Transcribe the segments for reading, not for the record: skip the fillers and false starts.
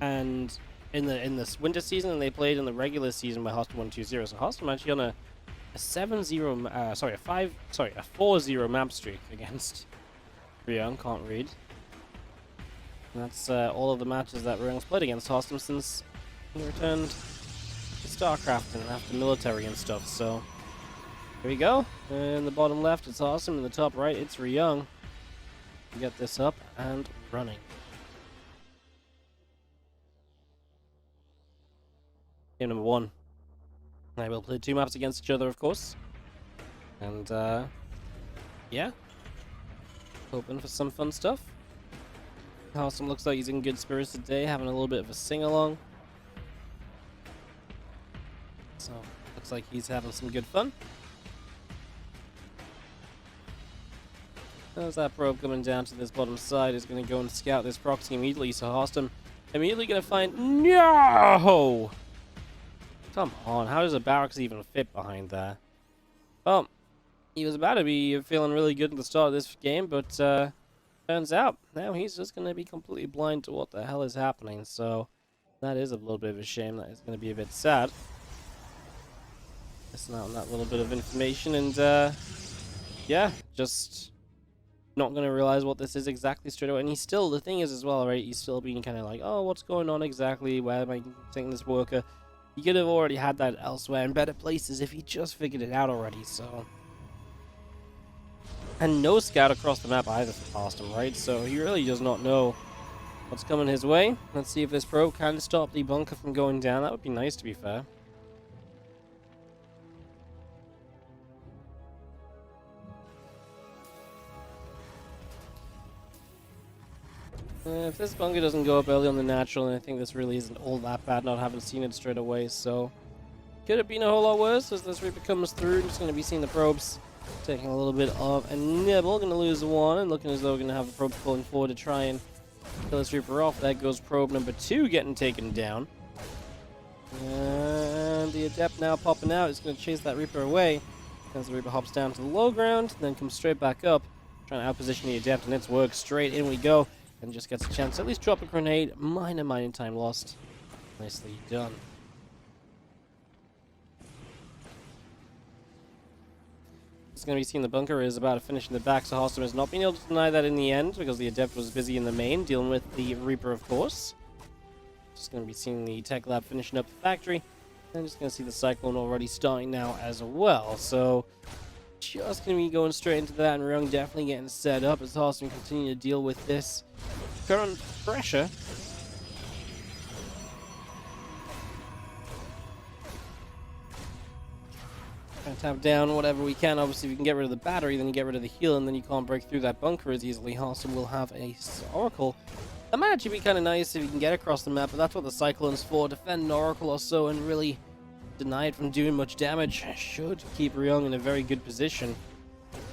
and in this winter season, and they played in the regular season by Harstem 1-2-0. So Harstem actually on a 7-0, sorry, a 4-0 map streak against Ryung. Can't read. And that's all of the matches that Ryung's played against Harstem since he returned to StarCraft and after military and stuff. So here we go. In the bottom left, it's Harstem. In the top right, it's Ryung. Get this up and running. Game number 1. I will play 2 maps against each other, of course. And, yeah. Hoping for some fun stuff. Harstem looks like he's in good spirits today, having a little bit of a sing-along. So, looks like he's having some good fun. There's that probe coming down to this bottom side. Is going to go and scout this proxy immediately. So Harstem immediately going to find... No! Come on, how does a barracks even fit behind there? Well, he was about to be feeling really good at the start of this game, but turns out now he's just going to be completely blind to what the hell is happening. So that is a little bit of a shame. That is going to be a bit sad. Missing out on that little bit of information, and yeah, just not going to realize what this is exactly straight away. And he's still, the thing is as well, right, he's still being kind of like, oh, what's going on exactly? Where am I taking this worker? He could have already had that elsewhere in better places if he just figured it out already, so. And no scout across the map either for Harstem, right? So he really does not know what's coming his way. Let's see if this probe can stop the bunker from going down. That would be nice, to be fair. If this bunker doesn't go up early on the natural, then I think this really isn't all that bad, not having seen it straight away. So, could have been a whole lot worse as this Reaper comes through. Just going to be seeing the probes taking a little bit of a nibble. Going to lose one, and looking as though we're going to have the probe pulling forward to try and kill this Reaper off. That goes probe number 2 getting taken down. And the Adept now popping out. It's going to chase that Reaper away. As the Reaper hops down to the low ground, then comes straight back up, trying to outposition the Adept, and it's worked. Straight in we go. And just gets a chance to at least drop a grenade. Minor mining time lost. Nicely done. It's going to be seen the bunker is about to finish in the back, so Harstem has not been able to deny that in the end because the Adept was busy in the main, dealing with the Reaper, of course. Just going to be seeing the Tech Lab finishing up the factory. And just going to see the Cyclone already starting now as well. So just going to be going straight into that, and Ryung definitely getting set up as Harstem continue to deal with this current pressure. Trying to tap down whatever we can. Obviously, if you can get rid of the battery, then you get rid of the heal, and then you can't break through that bunker as easily. Harstem will have a Oracle. That might actually be kind of nice if you can get across the map, but that's what the Cyclone's for. Defend an Oracle or so and really deny it from doing much damage. Should keep Ryung in a very good position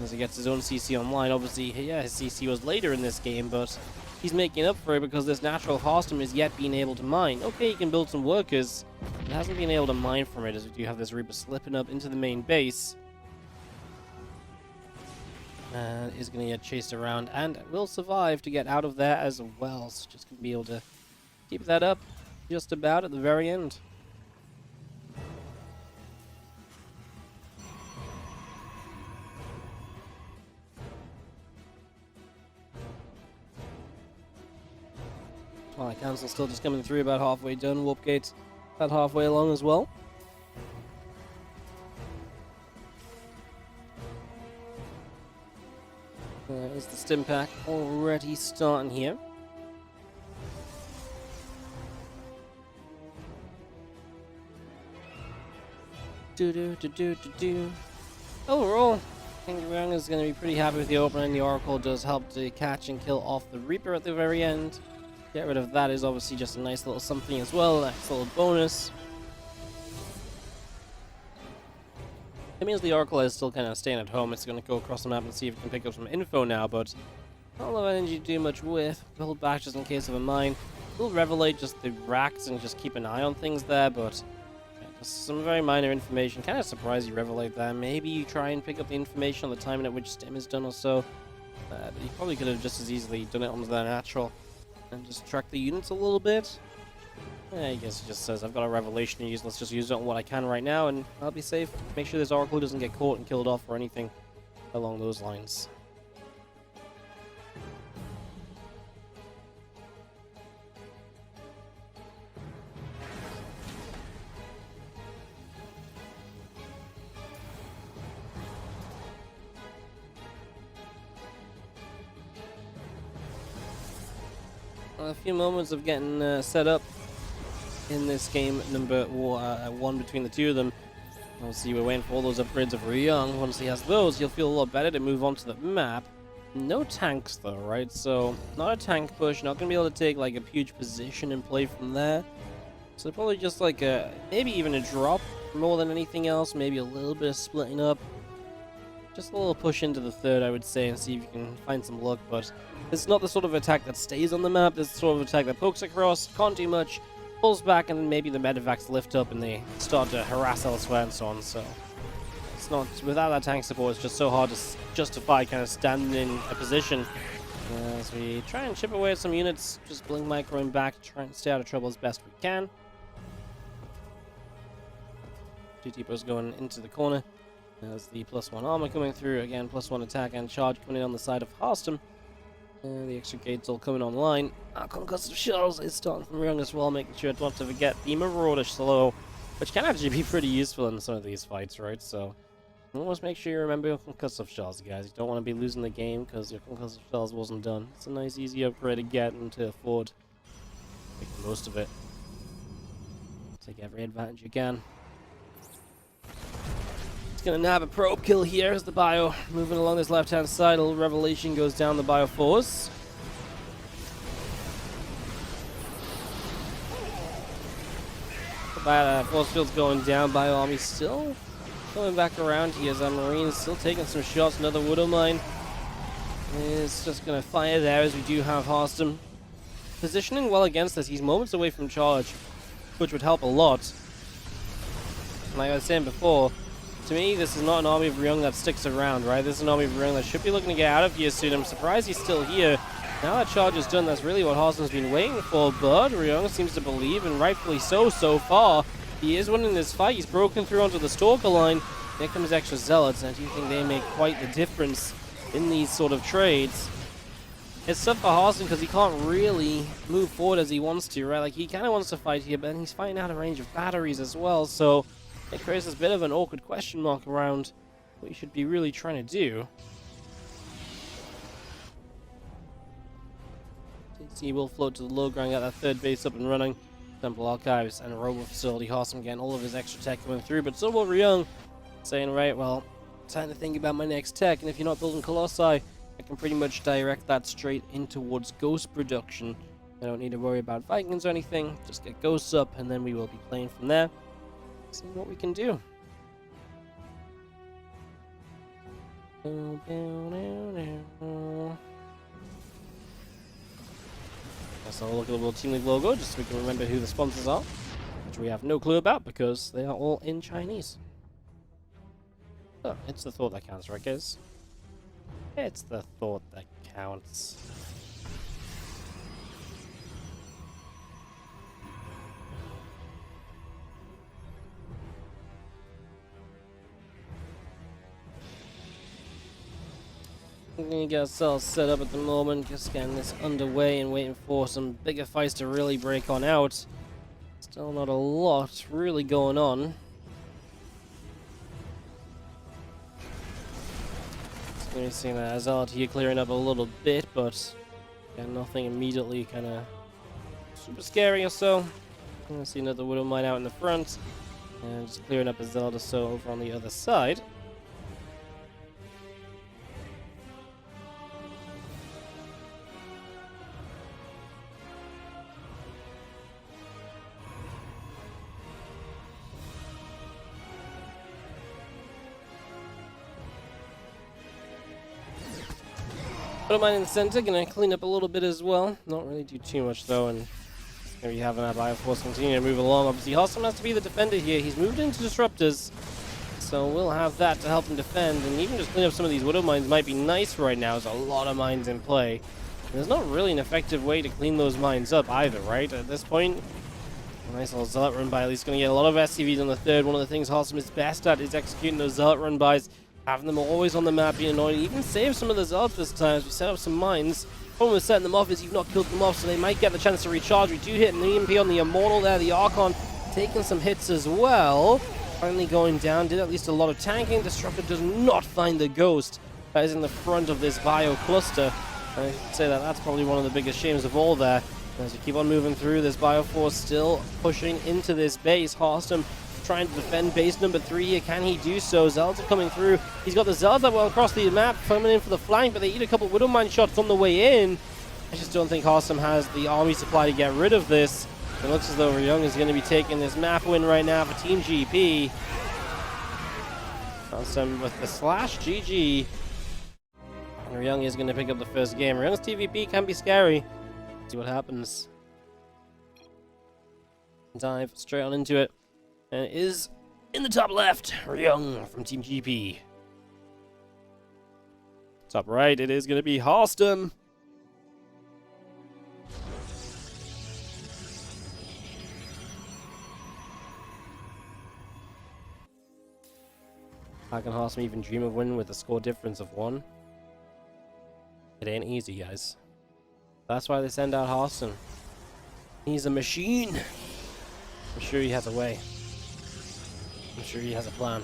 as he gets his own CC online. Obviously, yeah, his CC was later in this game, but he's making up for it because this natural Harstem is yet being able to mine. Okay, he can build some workers, but hasn't been able to mine from it as we do have this Reaper slipping up into the main base. And is going to get chased around and will survive to get out of there as well. So just going to be able to keep that up just about at the very end. Twilight Council still just coming through, about halfway done. Warp Gate's about halfway along as well. Is the stim pack already starting here? Overall, I think Ryung is going to be pretty happy with the opening. The Oracle does help to catch and kill off the Reaper at the very end. Get rid of that is obviously just a nice little something as well, nice little bonus. It means the Oracle is still kind of staying at home. It's going to go across the map and see if it can pick up some info now, but not a lot of energy to do much with. Hold back just in case of a mine. We'll revelate just the racks and just keep an eye on things there, but yeah, just some very minor information. Kind of surprised you revelate there. Maybe you try and pick up the information on the timing at which stim is done or so. But you probably could have just as easily done it on the natural and just track the units a little bit. I guess he just says, I've got a revelation to use, let's just use it on what I can right now, and I'll be safe. Make sure this Oracle doesn't get caught and killed off or anything along those lines. A few moments of getting set up in this game number 1 between the two of them. Obviously, we're waiting for all those upgrades of Ryung. Once he has those, he'll feel a lot better to move on to the map. No tanks though, right? So, not a tank push, not going to be able to take like a huge position and play from there. So probably just like a, maybe even a drop more than anything else. Maybe a little bit of splitting up. Just a little push into the third, I would say, and see if you can find some luck. But it's not the sort of attack that stays on the map. This is the sort of attack that pokes across, can't do much, pulls back, and then maybe the medevacs lift up and they start to harass elsewhere and so on. So it's not, without that tank support, it's just so hard to justify kind of standing in a position. As we try and chip away at some units, just blink microing back, try and stay out of trouble as best we can. Two T-Pos going into the corner. There's the +1 armor coming through, again +1 attack and charge coming in on the side of Harstem. The extra gates all coming online. Concussive shells is starting from Ryung as well, making sure not to forget the Marauder slow, which can actually be pretty useful in some of these fights, right? So always make sure you remember your concussive shells, guys. You don't want to be losing the game because your concussive shells wasn't done. It's a nice easy upgrade to get and to afford. Make the most of it. Take every advantage you can. Gonna nab a probe kill here as the bio moving along this left hand side. A little revelation goes down the bio force. Force field's going down. Bio army still coming back around here as our Marines still taking some shots. Another Widow Mine is just gonna fire there as we do have Harstem positioning well against this. He's moments away from charge, which would help a lot. Like I was saying before, to me, this is not an army of Ryung that sticks around, right? This is an army of Ryung that should be looking to get out of here soon. I'm surprised he's still here. Now that charge is done, that's really what Harstem's been waiting for, but Ryung seems to believe, and rightfully so far. He is winning this fight. He's broken through onto the Stalker line. Here comes extra Zealots, and I do think they make quite the difference in these sort of trades. It's tough for Harstem because he can't really move forward as he wants to, right? Like, he kind of wants to fight here, but he's fighting out of range of batteries as well, so it creates this bit of an awkward question mark around what you should be really trying to do. TC will float to the low ground, got that third base up and running. Temple Archives and a Robo Facility. Harstem getting all of his extra tech coming through, but so will Ryung, saying, right, well, time to think about my next tech, and if you're not building Colossi, I can pretty much direct that straight in towards Ghost production. I don't need to worry about Vikings or anything, just get Ghosts up, and then we will be playing from there. See what we can do. Guess I'll look at the little Team League logo just so we can remember who the sponsors are, which we have no clue about because they are all in Chinese. Oh, it's the thought that counts, right, guys? It's the thought that counts. We're gonna get ourselves set up at the moment, just getting this underway and waiting for some bigger fights to really break on out. Still not a lot really going on. We're seeing that Zealot here clearing up a little bit, but yeah, nothing immediately kind of super scary or so. I'm gonna see another Widow Mine out in the front, and just clearing up a Zealot or so over on the other side. Widow Mine in the center, gonna clean up a little bit as well. Not really do too much though, and gonna be having our Bioforce continue to move along. Obviously, Harstem has to be the defender here. He's moved into Disruptors, so we'll have that to help him defend. And even just clean up some of these Widow Mines might be nice right now. There's a lot of mines in play. And there's not really an effective way to clean those mines up either, right? At this point, Nice little zealot run by. At least going to get a lot of SCVs on the third. One of the things Harstem is best at is executing those zealot run bys, having them always on the map, being annoying. Even save some of the zealots this time as we set up some mines. Problem with setting them off is you've not killed them off, so they might get the chance to recharge. We do hit an EMP on the Immortal there. The Archon taking some hits as well. Finally going down. Did at least a lot of tanking. Destructor does not find the Ghost that is in the front of this bio cluster. I should say that that's probably one of the biggest shames of all there. As we keep on moving through, this Bioforce still pushing into this base. Harstem trying to defend base number 3 here. Can he do so? Zealots are coming through. He's got the Zealots that well across the map, coming in for the flank, but they eat a couple Widowmine shots on the way in. I just don't think Harstem has the army supply to get rid of this. It looks as though Ryung is going to be taking this map win right now for Team GP. Harstem with the slash GG. And Ryung is going to pick up the first game. Ryung's TVP can be scary. See what happens. Dive straight on into it. And it is in the top left. Ryung from Team GP. Top right, it is going to be Harstem. How can Harstem even dream of winning with a score difference of 1? It ain't easy, guys. That's why they send out Harstem. He's a machine. I'm sure he has a way. I'm sure he has a plan.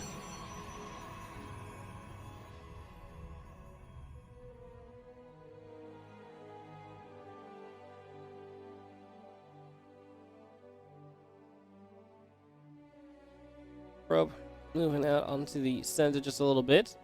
Probe moving out onto the center just a little bit.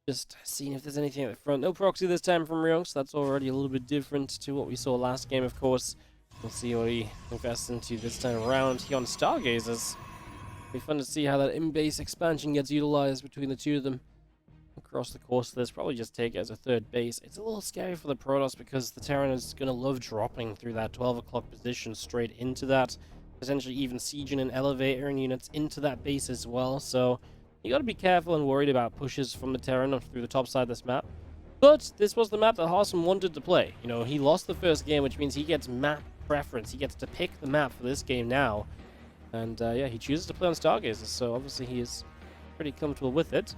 Just seeing if there's anything at the front. No proxy this time from Ryung, so that's already a little bit different to what we saw last game, of course. We'll see what he invests into this time around. He on Stargazers. It'll be fun to see how that in-base expansion gets utilized between the two of them across the course of this. Probably just take it as a third base. It's a little scary for the Protoss because the Terran is going to love dropping through that 12 o'clock position straight into that. Potentially even sieging and elevator units into that base as well, so you got to be careful and worried about pushes from the Terran through the top side of this map. But this was the map that Harstem wanted to play. You know, he lost the first game, which means he gets map preference. He gets to pick the map for this game now. And yeah, he chooses to play on Stargazers, so obviously he is pretty comfortable with it.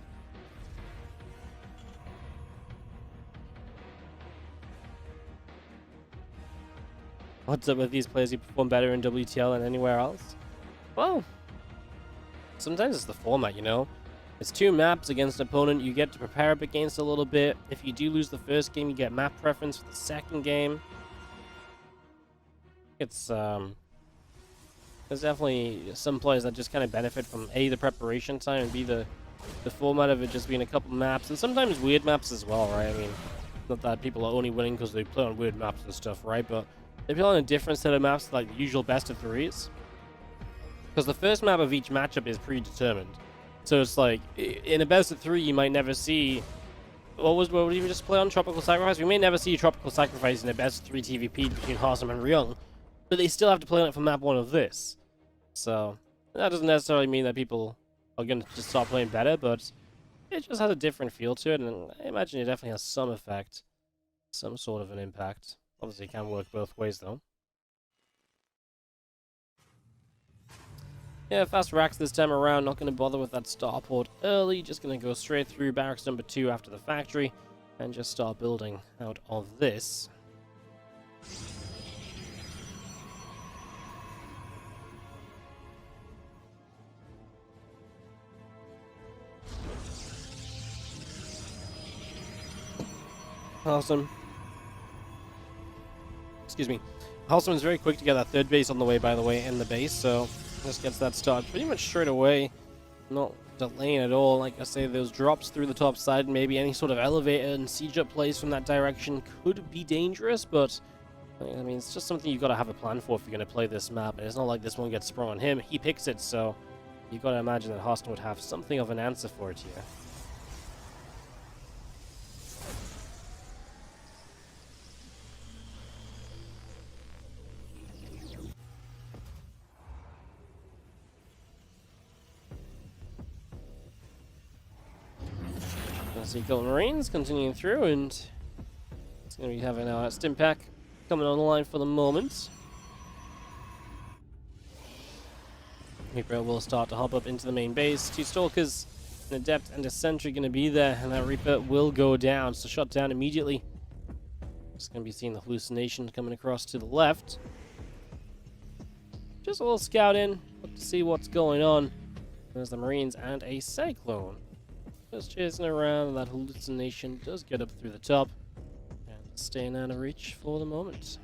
What's up with these players who perform better in WTL than anywhere else? Well, sometimes it's the format, you know? It's 2 maps against an opponent you get to prepare up against a little bit. If you do lose the first game, you get map preference for the second game. It's, there's definitely some players that just kind of benefit from A, the preparation time, and B, the format of it just being a couple maps, and sometimes weird maps as well, right? I mean, not that people are only winning because they play on weird maps and stuff, right? But they play on a different set of maps, like the usual best of 3s. Because the first map of each matchup is predetermined. So it's like, in a best of 3, you might never see... What would we just play on Tropical Sacrifice? We may never see Tropical Sacrifice in a best of 3 TVP between Harstem and Ryung. But they still have to play on it for map 1 of this. So, that doesn't necessarily mean that people are going to just start playing better, but it just has a different feel to it, and I imagine it definitely has some effect. Some sort of an impact. Obviously, it can work both ways, though. Yeah, fast racks this time around. Not going to bother with that starport early. Just going to go straight through barracks number 2 after the factory and just start building out of this. Awesome. Excuse me. Harstem is very quick to get that third base on the way, by the way, in the base, so just gets that started pretty much straight away. Not delaying at all. Like I say, those drops through the top side, maybe any sort of elevator and siege up plays from that direction could be dangerous, but I mean, it's just something you've got to have a plan for if you're going to play this map. And it's not like this one gets sprung on him. He picks it, so you've got to imagine that Harstem would have something of an answer for it here. see Gold Marines continuing through, and it's going to be having our stim pack coming on the line for the moment. Reaper will start to hop up into the main base. 2 Stalkers, an Adept, and a Sentry going to be there, and that Reaper will go down, so shot down immediately. Just going to be seeing the hallucination coming across to the left. Just a little scout in, look to see what's going on. There's the Marines and a Cyclone. Just chasing around, and that hallucination does get up through the top. And staying out of reach for the moment.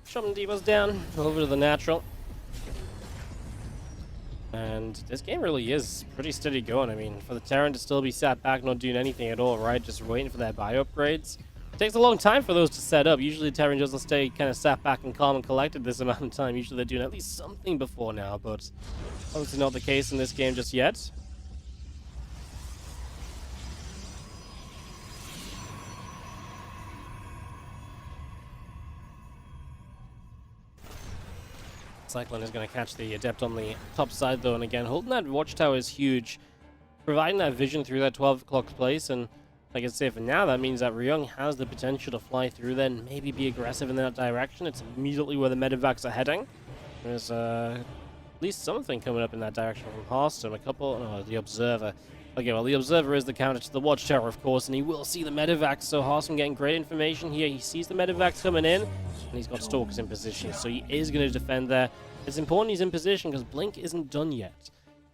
Shaman Diva's down, over to the natural. And this game really is pretty steady going. I mean, for the Terran to still be sat back, not doing anything at all, right? Just waiting for that bio upgrades. It takes a long time for those to set up. Usually the Terran doesn't stay kind of sat back and calm and collected this amount of time. Usually they're doing at least something before now, but obviously not the case in this game just yet. Cyclone is going to catch the Adept on the top side though, and again, holding that watchtower is huge. Providing that vision through that 12 o'clock place, and like I say, for now, that means that Ryung has the potential to fly through there and maybe be aggressive in that direction. It's immediately where the medevacs are heading. There's at least something coming up in that direction from Harstem. A couple, no, the Observer. Okay, well, the Observer is the counter to the watchtower, of course, and he will see the medevacs, so Harstem getting great information here. He sees the medevacs coming in, and he's got Stalkers in position, so he is going to defend there. It's important he's in position because Blink isn't done yet.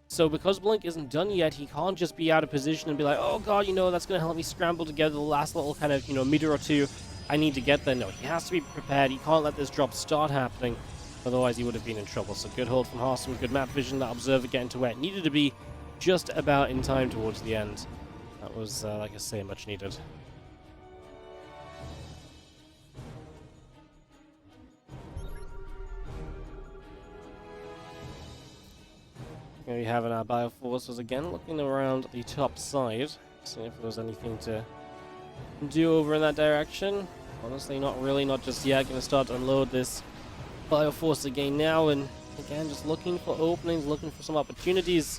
So because Blink isn't done yet, he can't just be out of position and be like, oh god, that's going to help me scramble together the last little kind of, meter or two I need to get there. No, he has to be prepared. He can't let this drop start happening, otherwise he would have been in trouble. So good hold from Harstem, good map vision, that Observer getting to where it needed to be just about in time towards the end. That was, like I say, much needed. Here we have our Bioforces again, looking around the top side, seeing if there's anything to do over in that direction. Honestly, not really, not just yet. Going to start to unload this Bioforce again now, and again, just looking for openings, looking for some opportunities.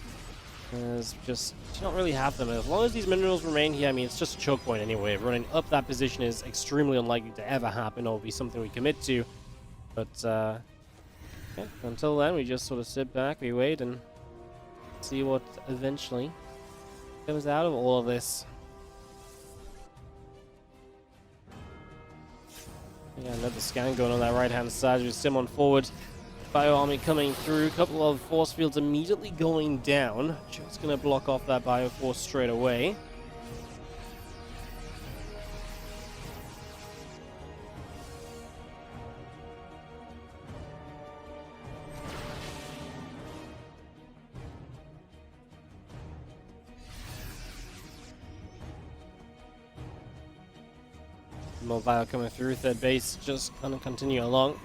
There's just don't really have them. As long as these minerals remain here, I mean, it's just a choke point anyway. Running up that position is extremely unlikely to ever happen, or be something we commit to. But yeah, until then, we just sort of sit back, we wait, and see what eventually comes out of all of this. Yeah, another scan going on that right-hand side with Sim on forward. Bio army coming through. A couple of force fields immediately going down. Just going to block off that bio force straight away. More bio coming through, third base, just gonna continue along.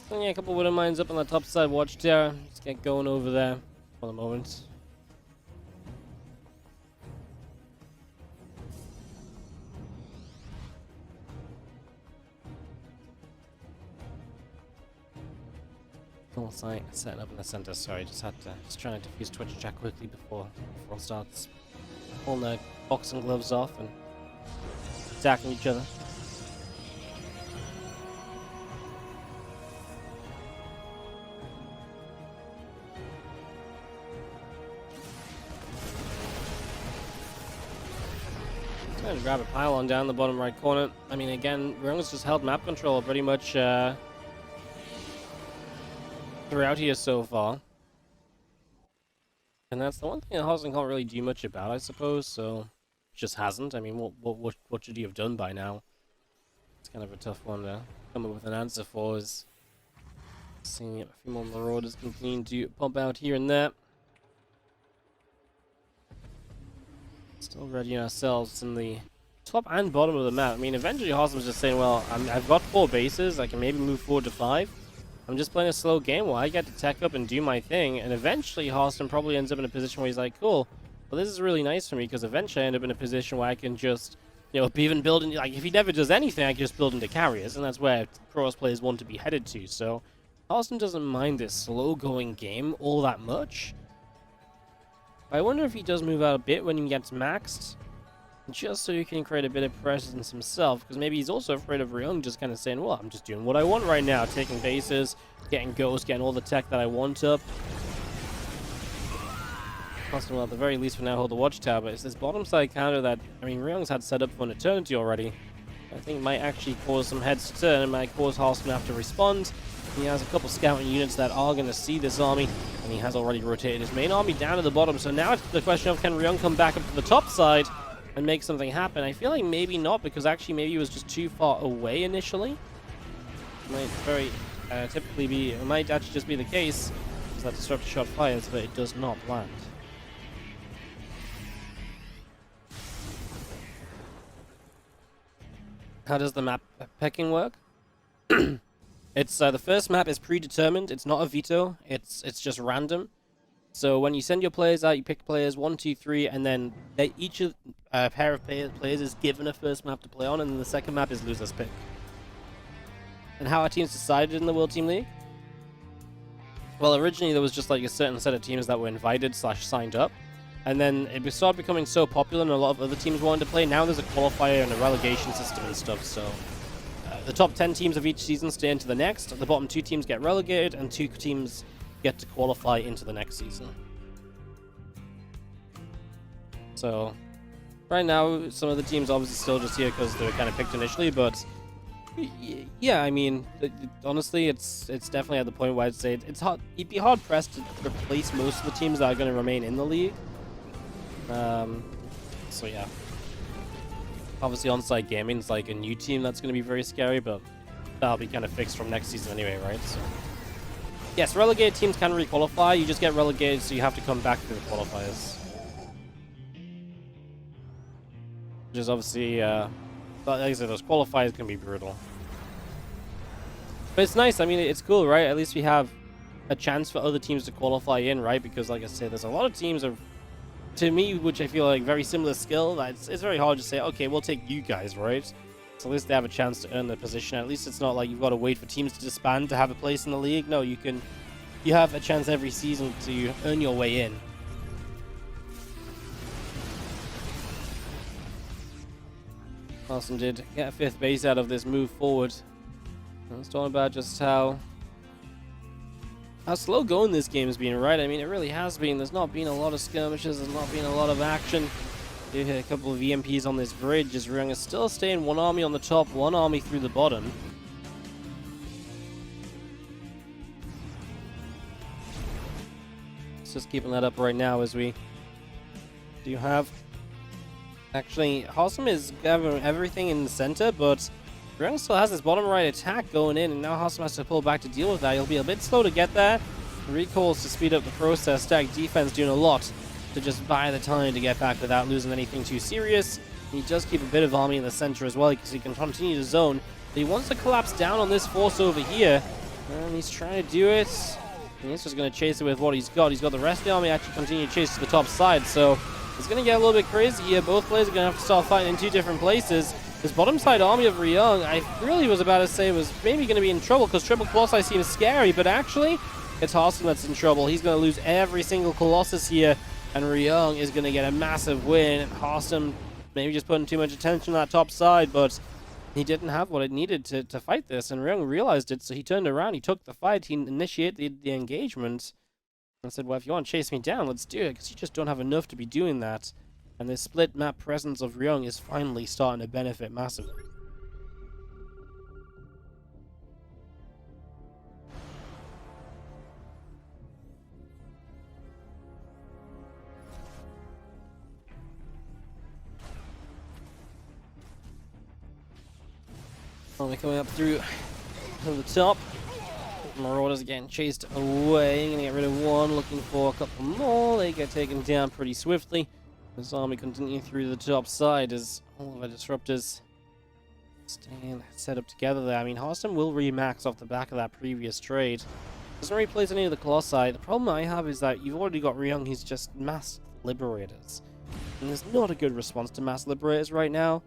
So yeah, a couple of Widow Mines up on the top side, watchtower. Let's get going over there for the moment. Setting up in the center. Sorry, just trying to defuse Twitch chat quickly before it starts pulling their boxing gloves off and attacking each other. Trying to grab a pylon down the bottom right corner. I mean, again, Ryung's just held map control pretty much throughout here so far. And that's the one thing that Harstem can't really do much about, I suppose, so just hasn't. I mean, what should he have done by now? It's kind of a tough one to come up with an answer for, is seeing a few more Marauders continuing to pump out here and there. Still readying ourselves in the top and bottom of the map. I mean, eventually Harstem's just saying, well, I've got 4 bases. I can maybe move forward to 5. I'm just playing a slow game while I get to tech up and do my thing. And eventually Harstem probably ends up in a position where he's like, cool, well, this is really nice for me because eventually I end up in a position where I can just, you know, even build in, like, if he never does anything, I can just build into carriers. And that's where cross players want to be headed to. So Harstem doesn't mind this slow-going game all that much. I wonder if he does move out a bit when he gets maxed, just so he can create a bit of presence himself, because maybe he's also afraid of Ryung just kind of saying, well, I'm just doing what I want right now, taking bases, getting ghosts, getting all the tech that I want up. Harstem will at the very least for now hold the watchtower, but it's this bottom side counter that, I mean, Ryung's had set up for an eternity already. I think it might actually cause some heads to turn, it might cause Harstem to have to respond. He has a couple scouting units that are going to see this army, and he has already rotated his main army down to the bottom. So now it's the question of, can Ryung come back up to the top side and make something happen? I feel like maybe not, because actually maybe he was just too far away initially. It might very typically be, it might actually just be the case, is that disruptor shot fires, but it does not land. How does the map pecking work? It's the first map is predetermined. It's not a veto. It's just random. So when you send your players out, you pick players 1, 2, 3, and then each pair of players is given a first map to play on, and then the second map is loser's pick. And how our teams decided in the World Team League? Well, originally there was just like a certain set of teams that were invited / signed up, and then it started becoming so popular, and a lot of other teams wanted to play. Now there's a qualifier and a relegation system and stuff. So the top 10 teams of each season stay into the next. The bottom 2 teams get relegated, and 2 teams get to qualify into the next season. So right now, some of the teams obviously still just here because they were kind of picked initially, but yeah, I mean, honestly, it's definitely at the point where I'd say it's hard. You'd be hard pressed to replace most of the teams that are going to remain in the league. So yeah. Obviously, on-site gaming is like a new team that's going to be very scary, but that'll be kind of fixed from next season anyway, right? So yes, relegated teams can re-qualify. You just get relegated, so you have to come back through the qualifiers. Which is obviously, but like I said, those qualifiers can be brutal. But it's nice. I mean, it's cool, right? At least we have a chance for other teams to qualify in, right? Because, like I said, there's a lot of teams of, to me, which I feel like very similar skill. That it's very hard to say, okay, we'll take you guys, right? So at least they have a chance to earn their position. At least it's not like you've got to wait for teams to disband to have a place in the league. No, you have a chance every season to earn your way in. Harstem did get a 5th base out of this move forward. I was talking about just how slow going this game has been, right? I mean, it really has been. There's not been a lot of skirmishes. There's not been a lot of action. You hit a couple of EMPs on this bridge as Ryung is still staying 1 army on the top, 1 army through the bottom. Let's just keeping that up right now as we do have... Actually, Harstem is gathering everything in the center, but Ryung still has his bottom right attack going in, and now Harstem has to pull back to deal with that. He'll be a bit slow to get there. Recalls to speed up the process. Stack defense doing a lot to just buy the time to get back without losing anything too serious. He does keep a bit of army in the center as well, because he can continue to zone. But he wants to collapse down on this force over here, and he's trying to do it. And he's just going to chase it with what he's got. He's got the rest of the army actually continue to chase to the top side, so it's going to get a little bit crazy here. Both players are going to have to start fighting in 2 different places. This bottom side army of Ryung, I really was about to say was maybe going to be in trouble, because triple Colossi seems scary, but actually it's Harstem that's in trouble. He's going to lose every single Colossus here, and Ryung is going to get a massive win. Harstem maybe just putting too much attention on that top side, but he didn't have what it needed to fight this, and Ryung realized it, so he turned around, he took the fight, he initiated the engagement, and said, well, if you want to chase me down, let's do it, because you just don't have enough to be doing that. And the split map presence of Ryung is finally starting to benefit massively. Finally coming up through to the top. Marauders getting chased away. Gonna get rid of 1, looking for a couple more. They get taken down pretty swiftly. This army continuing through the top side as all of our disruptors staying set up together there. I mean, Harstem will remax off the back of that previous trade. Doesn't replace any of the Colossi. The problem I have is that you've already got Ryung, he's just mass liberators. And there's not a good response to mass liberators right now.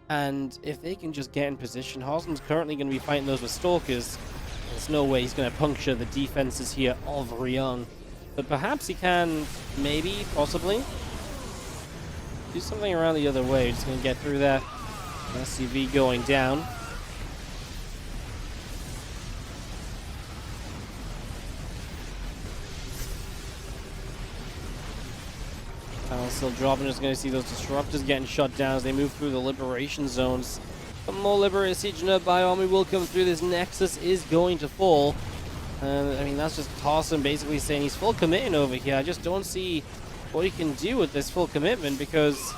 And if they can just get in position, Harstem's currently going to be fighting those with Stalkers. There's no way he's going to puncture the defenses here of Ryung. But perhaps he can, maybe, possibly, do something around the other way. Just going to get through that. SCV going down. Panel still dropping. Just going to see those disruptors getting shut down as they move through the liberation zones. Some more Liberator sieging up by army will come through. This Nexus is going to fall. And I mean, that's just Harstem basically saying he's full committing over here. I just don't see what he can do with this full commitment because,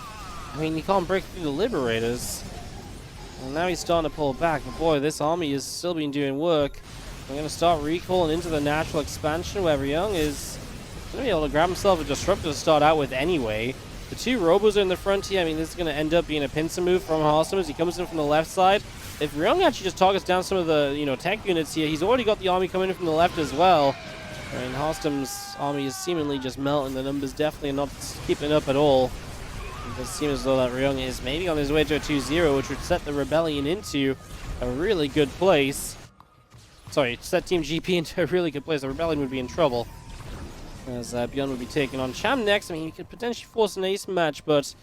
I mean, he can't break through the Liberators. And now he's starting to pull back. But boy, this army has still been doing work. We're going to start recalling into the natural expansion where Ryung is going to be able to grab himself a disruptor to start out with anyway. The two Robos are in the front here. I mean, this is going to end up being a pincer move from Harstem as he comes in from the left side. If Ryung actually just targets down some of the, tech units here, he's already got the army coming in from the left as well. I mean, Harstem's army is seemingly just melting. The numbers definitely are not keeping up at all. It does seem as though that Ryung is maybe on his way to a 2-0, which would set the Rebellion into a really good place. Sorry, set Team GP into a really good place. The Rebellion would be in trouble. As Bjorn would be taking on Cham next. I mean, he could potentially force an ace match, but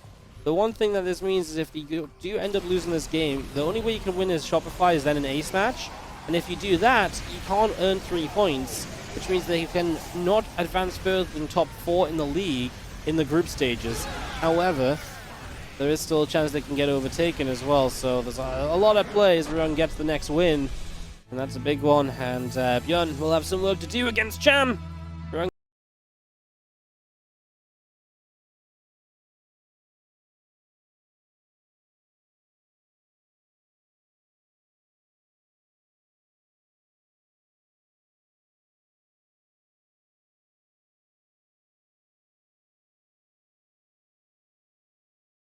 the one thing that this means is if you do end up losing this game, the only way you can win is Shopify is then an ace match. And if you do that, you can't earn 3 points, which means that you can not advance further than top 4 in the league in the group stages. However, there is still a chance they can get overtaken as well, so there's a lot at play as Ryung gets the next win. And that's a big one, and Bjorn will have some work to do against Cham.